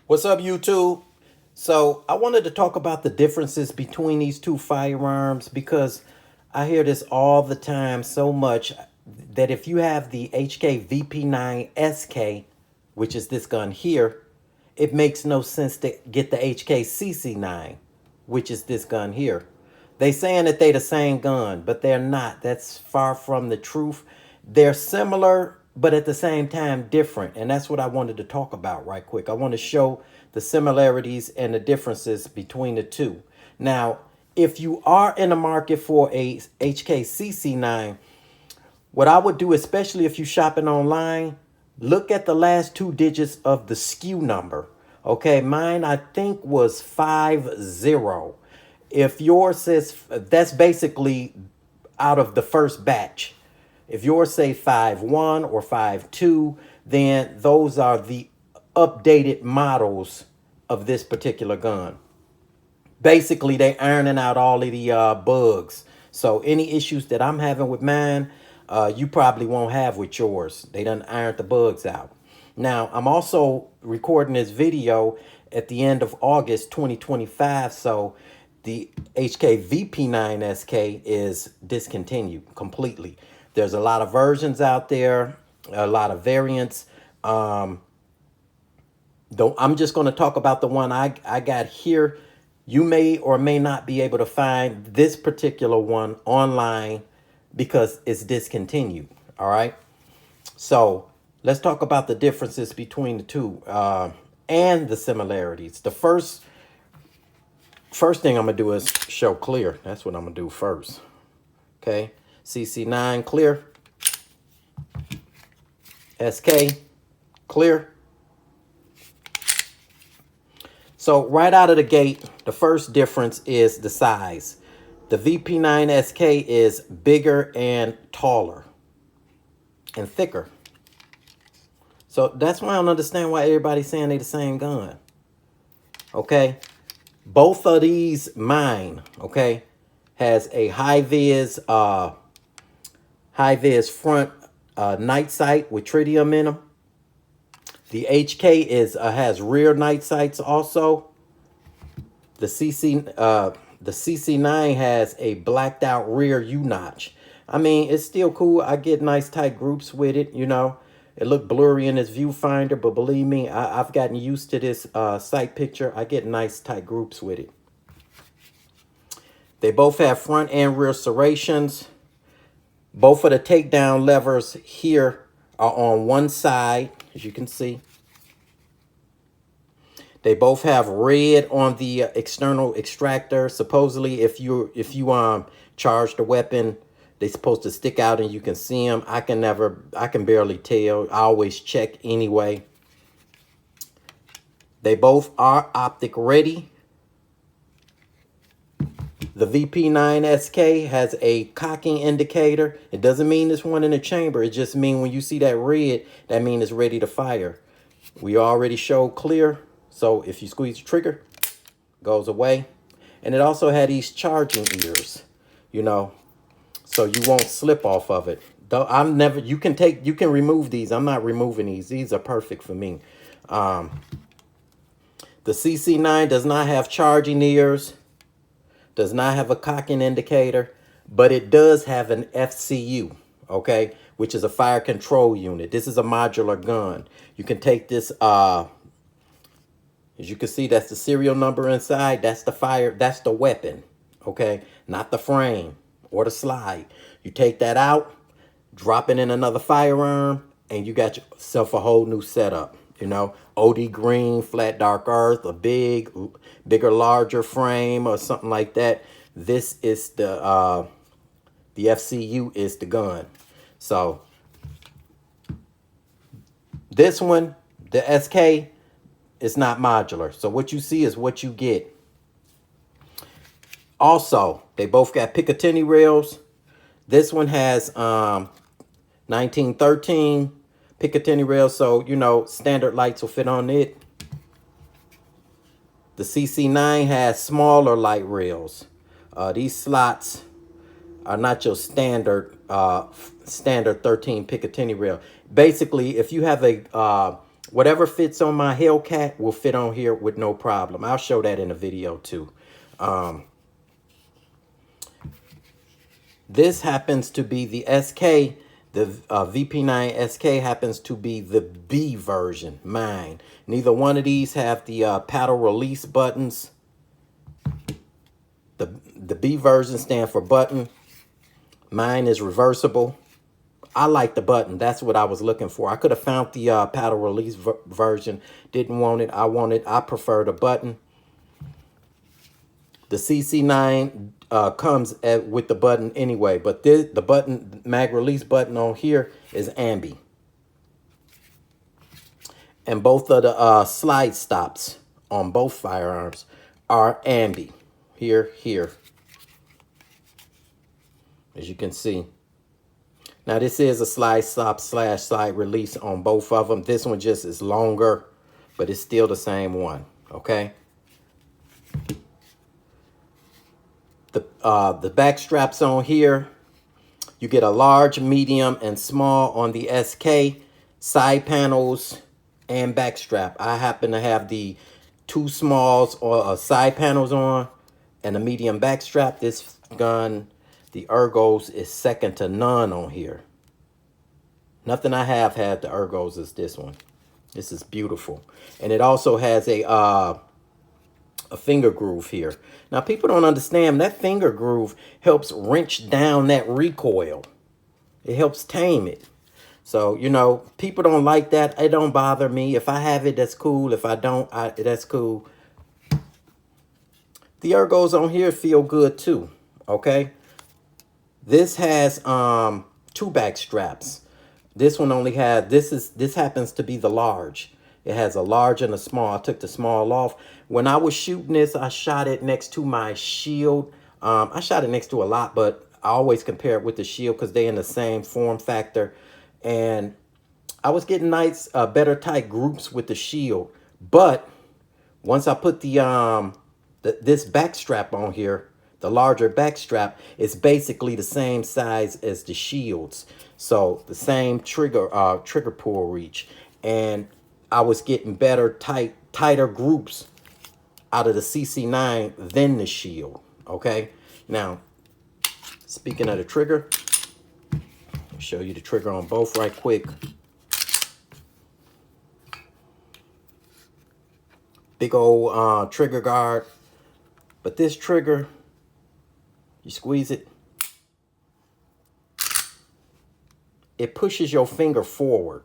What's up, YouTube? So I wanted to talk about the differences between these two firearms because I hear this all the time so much that if you have the Hk VP9sk, which is this gun here, it makes no sense to get the Hk cc9, which is this gun here. They saying that they the same gun, but they're not. That's far from the truth. They're similar, but at the same time different. And that's what I wanted to talk about right quick. I want to show the similarities and the differences between the two. Now, if you are in the market for a Hk cc9, what I would do, especially if you're shopping online, look at the last two digits of the SKU number. Okay, mine I think was 50. If yours says, that's basically out of the first batch. If yours say 51 or 52, then those are the updated models of this particular gun. Basically, they ironing out all of the bugs. So any issues that I'm having with mine, you probably won't have with yours. They done ironed the bugs out. Now, I'm also recording this video at the end of August 2025. So the Hk VP9sk is discontinued completely. There's a lot of versions out there, a lot of variants. I'm just going to talk about the one I got here. You may or may not be able to find this particular one online because it's discontinued. All right. So let's talk about the differences between the two and the similarities. The first thing I'm going to do is show clear. That's what I'm going to do first. Okay. cc9 clear. SK clear. So right out of the gate, the first difference is the size. The VP9sk is bigger and taller and thicker. So that's why I don't understand why everybody's saying they the same gun. Okay. Both of these, mine, okay, has a high vis front night sight with tritium in them. The HK has rear night sights also. The cc9 has a blacked out rear U-notch. I mean, it's still cool. I get nice tight groups with it, you know. It looked blurry in this viewfinder, but believe me, I've gotten used to this sight picture. I get nice tight groups with it. They both have front and rear serrations. Both of the takedown levers here are on one side, as you can see. They both have red on the external extractor. Supposedly, if you charge the weapon, they're supposed to stick out and you can see them. I can barely tell. I always check anyway. They both are optic ready. The VP9sk has a cocking indicator. It doesn't mean this one in the chamber. It just means when you see that red, that means it's ready to fire. We already showed clear. So if you squeeze the trigger, goes away. And it also had these charging ears, you know, so you won't slip off of it. Though you can remove these. I'm not removing these. These are perfect for me. The cc9 does not have charging ears, does not have a cocking indicator, but it does have an FCU, okay, which is a fire control unit. This is a modular gun. You can take this, as you can see, that's the serial number inside. That's the weapon, okay? Not the frame or the slide. You take that out, drop it in another firearm, and you got yourself a whole new setup, you know? OD green, flat dark earth, a bigger, larger frame or something like that. This is the FCU is the gun. So this one, the SK, it's not modular. So what you see is what you get. Also, they both got Picatinny rails. This one has 1913 Picatinny rails. So, you know, standard lights will fit on it. The cc9 has smaller light rails. These slots are not your standard 13 Picatinny rail. Basically, if you have a Whatever fits on my Hellcat will fit on here with no problem. I'll show that in a video too. This happens to be the SK. The VP9sk happens to be the B version, mine. Neither one of these have the paddle release buttons. The B version stands for button. Mine is reversible. I like the button. That's what I was looking for. I could have found the paddle release version. Didn't want it. I prefer the button. The cc9 comes with the button anyway, but the button, mag release button on here is ambi. And both of the slide stops on both firearms are ambi. Here, as you can see. Now this is a slide stop / slide release on both of them. This one just is longer, but it's still the same one, okay? The back straps on here, you get a large, medium, and small on the SK, side panels, and back strap. I happen to have the 2 smalls or side panels on and a medium back strap. This gun, the Ergos, is second to none on here. Nothing I have had the Ergos is this one. This is beautiful. And it also has a finger groove here. Now, people don't understand that finger groove helps wrench down that recoil. It helps tame it. So, you know, people don't like that. It don't bother me. If I have it, that's cool. If I don't, that's cool. The Ergos on here feel good too, okay? This has 2 back straps. This one only had, this happens to be the large. It has a large and a small. I took the small off. When I was shooting this, I shot it next to my shield. I shot it next to a lot, but I always compare it with the shield because they're in the same form factor. And I was getting nice, better tight groups with the shield. But once I put this back strap on here, the larger back strap, is basically the same size as the shields. So the same trigger pull reach. And I was getting better, tighter groups out of the cc9 than the shield, okay? Now, speaking of the trigger, I'll show you the trigger on both right quick. Big old trigger guard. But this trigger, you squeeze it, it pushes your finger forward.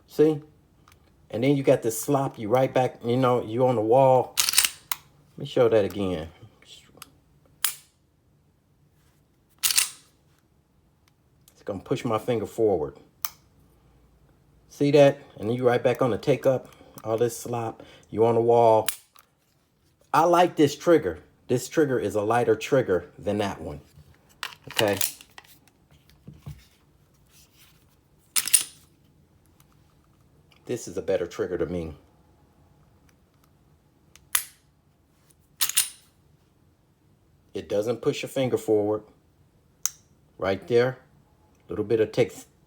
See? And then you got this slop, you right back, you know, you on the wall. Let me show that again. It's gonna push my finger forward. See that? And then you right back on the take up, all this slop, you on the wall. I like this trigger. This trigger is a lighter trigger than that one, okay? This is a better trigger to me. It doesn't push your finger forward. Right there. Little bit of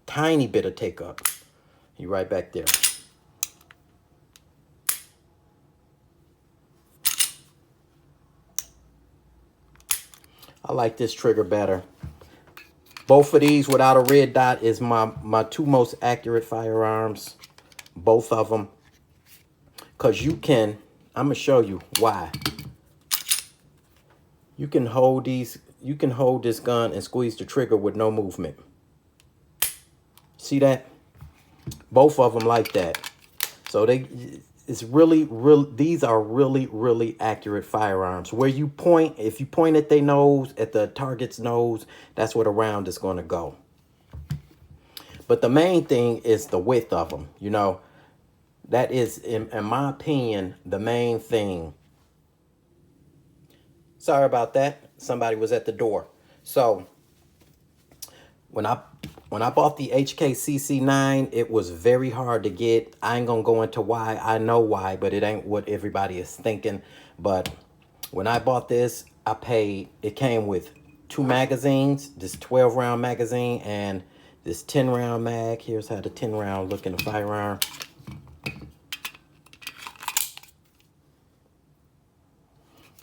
tiny bit of take up. You right back there. I like this trigger better. Both of these without a red dot is my 2 most accurate firearms. Both of them. Because you can, I'm going to show you why. You can hold this gun and squeeze the trigger with no movement. See that? Both of them like that. So these are really accurate firearms. Where you point, if you point at their nose, at the target's nose, that's where the round is going to go. But the main thing is the width of them. You know, that is, in my opinion, the main thing. Sorry about that. Somebody was at the door. So when I bought the Hk cc9, it was very hard to get. I ain't gonna go into why. I know why, but it ain't what everybody is thinking. But when I bought this, it came with 2 magazines, this 12-round magazine and this 10-round mag. Here's how the 10-round look in the firearm.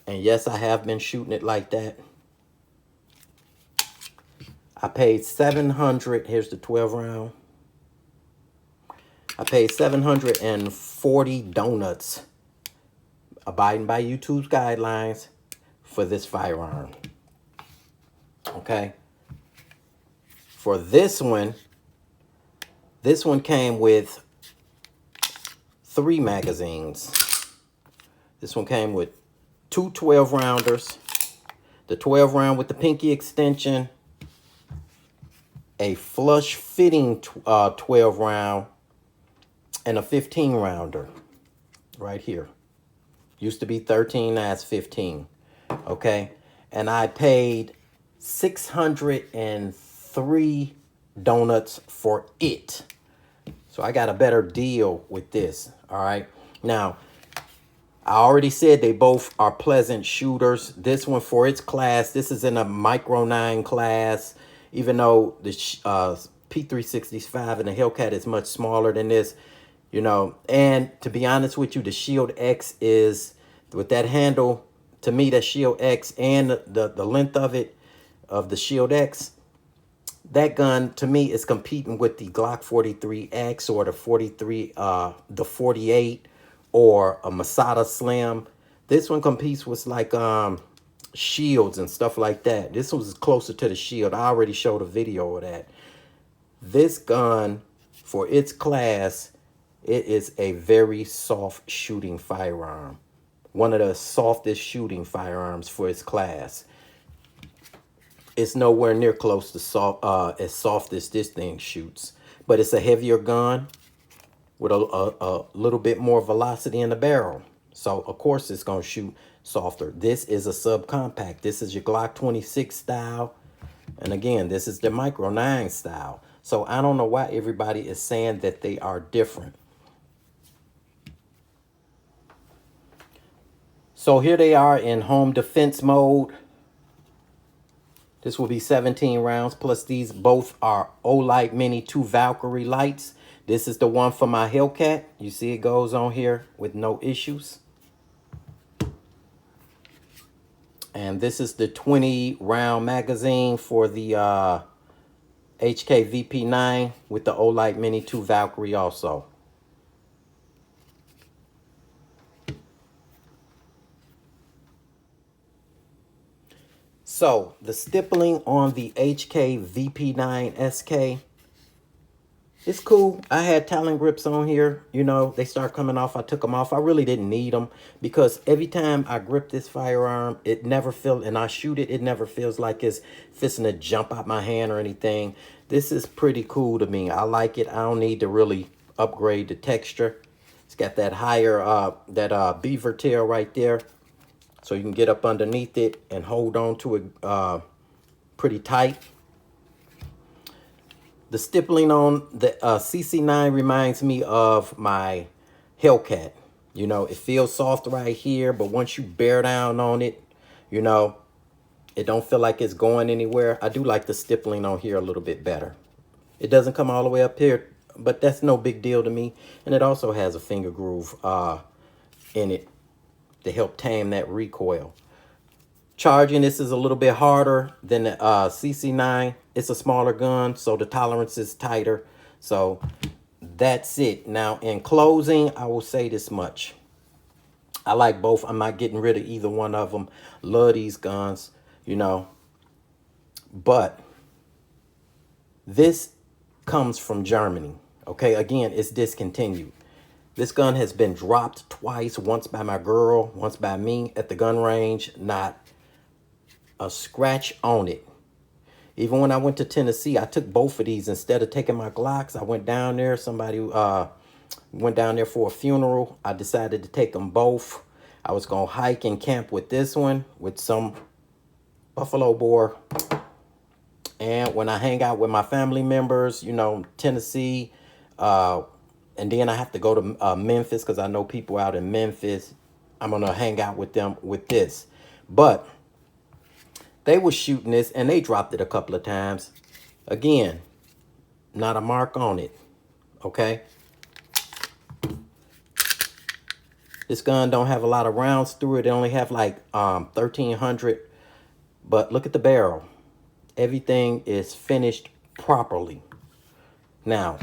And yes, I have been shooting it like that. I paid 700. Here's the 12 round. I paid 740 donuts, abiding by YouTube's guidelines, for this firearm. Okay. For this one came with 3 magazines. This one came with 2 12 rounders, the 12 round with the pinky extension, a flush fitting 12 round, and a 15 rounder right here. Used to be 13, now it's 15. Okay. And I paid 603 donuts for it. So I got a better deal with this. All right. Now, I already said they both are pleasant shooters. This one, for its class, this is in a micro 9 class, even though the P365 and the Hellcat is much smaller than this, you know. And to be honest with you, the Shield X is, with that handle, to me, that Shield X and the length of it, of the Shield X, that gun to me is competing with the Glock 43X or the 48 or a Masada Slim. This one competes with like shields and stuff like that. This was closer to the Shield. I already showed a video of that. This gun, for its class, it is a very soft shooting firearm. One of the softest shooting firearms for its class. It's nowhere near close to as soft as this thing shoots. But it's a heavier gun with a little bit more velocity in the barrel. So, of course, it's going to shoot softer. This is a subcompact. This is your Glock 26 style. And again, this is the Micro 9 style. So, I don't know why everybody is saying that they are different. So, here they are in home defense mode. This will be 17 rounds, plus these both are Olight Mini 2 Valkyrie lights. This is the one for my Hellcat. You see it goes on here with no issues. And this is the 20 round magazine for the Hk VP9 with the Olight Mini 2 Valkyrie also. So, the stippling on the Hk VP9sk, it's cool. I had Talon grips on here. You know, they start coming off. I took them off. I really didn't need them because every time I grip this firearm, it never feels, and I shoot it, it never feels like it's fisting to jump out my hand or anything. This is pretty cool to me. I like it. I don't need to really upgrade the texture. It's got that higher, beaver tail right there. So you can get up underneath it and hold on to it pretty tight. The stippling on the cc9 reminds me of my Hellcat. You know, it feels soft right here, but once you bear down on it, you know, it don't feel like it's going anywhere. I do like the stippling on here a little bit better. It doesn't come all the way up here, but that's no big deal to me. And it also has a finger groove in it to help tame that recoil. Charging, this is a little bit harder than the cc9. It's a smaller gun, so the tolerance is tighter. So that's it. Now, in closing, I will say this much. I like both. I'm not getting rid of either one of them. Love these guns, you know. But this comes from Germany. Okay, again, it's discontinued. This gun has been dropped twice, once by my girl, once by me at the gun range. Not a scratch on it. Even when I went to Tennessee, I took both of these. Instead of taking my Glocks, I went down there. Somebody went down there for a funeral. I decided to take them both. I was going to hike and camp with this one, with some buffalo boar. And when I hang out with my family members, you know, Tennessee, and then I have to go to Memphis because I know people out in Memphis. I'm going to hang out with them with this. But they were shooting this and they dropped it a couple of times. Again, not a mark on it. Okay. This gun don't have a lot of rounds through it. It only have like 1,300. But look at the barrel. Everything is finished properly. Now,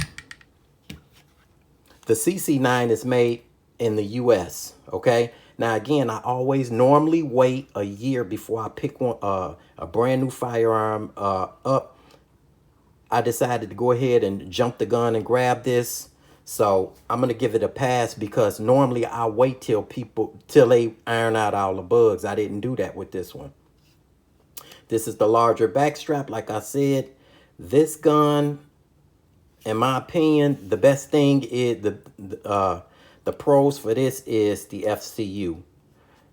the cc9 is made in the US, okay? Now, again, I always normally wait a year before I pick one, a brand new firearm up. I decided to go ahead and jump the gun and grab this. So I'm going to give it a pass because normally I wait till they iron out all the bugs. I didn't do that with this one. This is the larger back strap. Like I said, this gun, in my opinion, the best thing is the pros for this is the FCU.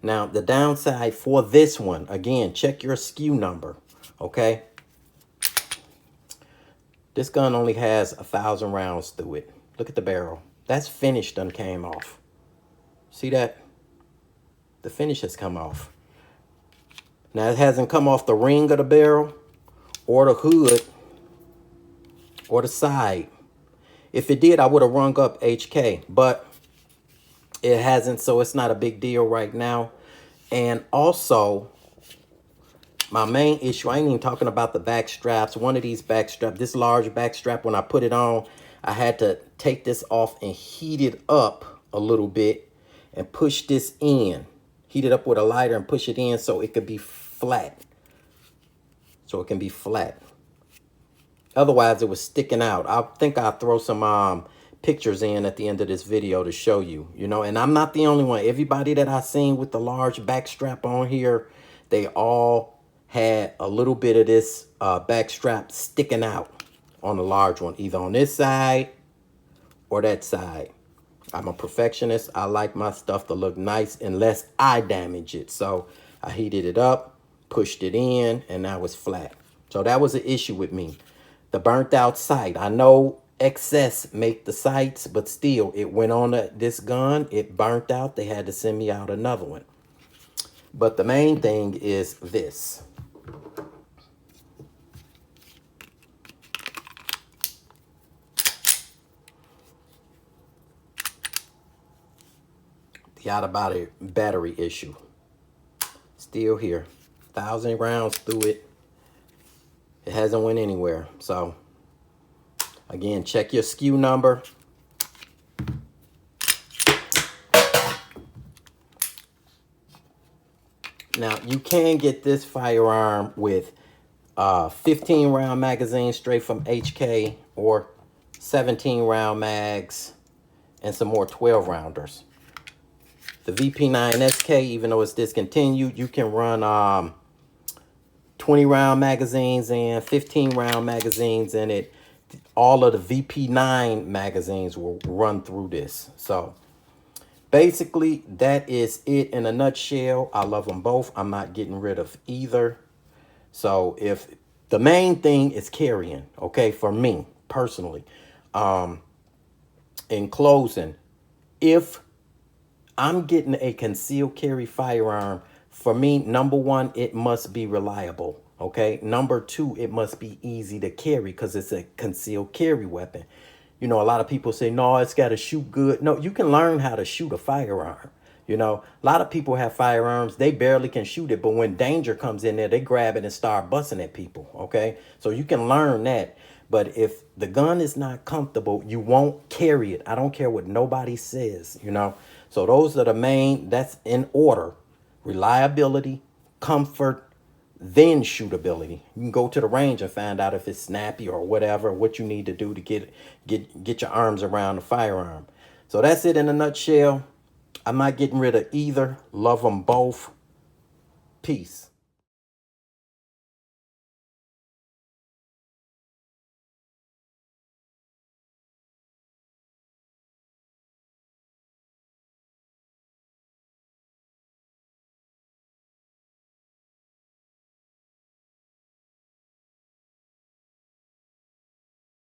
Now, the downside for this one, again, check your SKU number, okay? This gun only has 1,000 rounds through it. Look at the barrel. That's finished done came off. See that? The finish has come off. Now, it hasn't come off the ring of the barrel or the hood or the side. If it did, I would have rung up HK, but it hasn't, so it's not a big deal right now. And also, my main issue, I ain't even talking about the back straps. One of these back straps, this large back strap, when I put it on, I had to take this off and heat it up a little bit and push this in. Heat it up with a lighter and push it in so it could be flat. So it can be flat. Otherwise, it was sticking out. I think I'll throw some pictures in at the end of this video to show you, you know. And I'm not the only one. Everybody that I seen with the large back strap on here, they all had a little bit of this back strap sticking out on the large one, either on this side or that side. I'm a perfectionist. I like my stuff to look nice unless I damage it. So I heated it up, pushed it in, and now it's flat. So that was an issue with me. The burnt out sight. I know excess make the sights, but still, it went on this gun. It burnt out. They had to send me out another one. But the main thing is this. The out-of-body battery issue. Still here. 1,000 rounds through it. It hasn't went anywhere. So, again, check your SKU number. Now, you can get this firearm with 15 round magazines straight from HK or 17 round mags and some more 12 rounders. The VP9sk, even though it's discontinued, you can run 20 round magazines and 15 round magazines in it. All of the VP9 magazines will run through this. So basically, that is it in a nutshell. I love them both. I'm not getting rid of either. So if the main thing is carrying, okay, for me personally, in closing, if I'm getting a concealed carry firearm, for me, number one, it must be reliable, okay? Number two, it must be easy to carry because it's a concealed carry weapon. You know, a lot of people say, no, it's got to shoot good. No, you can learn how to shoot a firearm. You know, a lot of people have firearms, they barely can shoot it, but when danger comes in there, they grab it and start busting at people, okay? So you can learn that. But if the gun is not comfortable, you won't carry it. I don't care what nobody says, you know? So those are the main, that's in order. Reliability, comfort, then shootability. You can go to the range and find out if it's snappy or whatever, what you need to do to get your arms around the firearm. So that's it in a nutshell. I'm not getting rid of either. Love them both. Peace.